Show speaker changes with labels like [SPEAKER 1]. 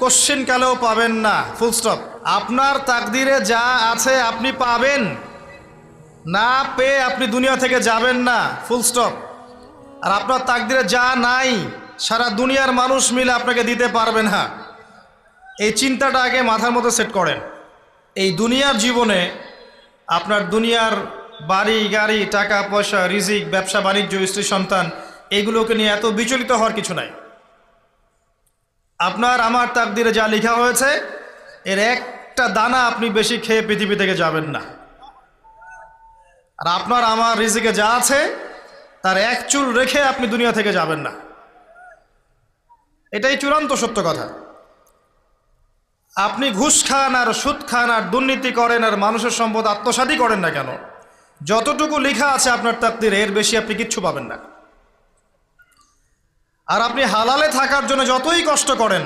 [SPEAKER 1] Question কালেও পাবেন না, ফুল স্টপ। আপনার তাকদিরে যা আছে আপনি পাবেন, না পেয়ে আপনি দুনিয়া থেকে যাবেন না, ফুল স্টপ। আর আপনার তাকদিরে যা নাই সারা দুনিয়ার মানুষ মিলে আপনাকে দিতে পারবে না। এই চিন্তাটা আগে মাথার মধ্যে সেট করেন। এই দুনিয়ার জীবনে আপনার দুনিয়ার বাড়ি গাড়ি, টাকা পয়সা, রিজিক, ব্যবসা বাণিজ্য, স্ত্রী সন্তান, এগুলোকে নিয়ে এত বিচলিত হওয়ার কিছু নাই। আপনার আমার তাকদিরে যা লেখা হয়েছে এর একটা দানা আপনি বেশি খেয়ে পৃথিবী থেকে যাবেন না। আর আপনার আমার রিজিকে যা আছে তার এক চুল রেখে আপনি দুনিয়া থেকে যাবেন না। এটাই চূড়ান্ত সত্য কথা। আপনি ঘুষ খান আর সুদ খান আর দুর্নীতি করেন আর মানুষের সম্পদ আত্মসাৎই করেন না কেন, যতটুকু লেখা আছে আপনার তাকদিরে এর বেশি আপনি কিচ্ছু পাবেন না। আর আপনি হালালে থাকার জন্য যতই কষ্ট করেন,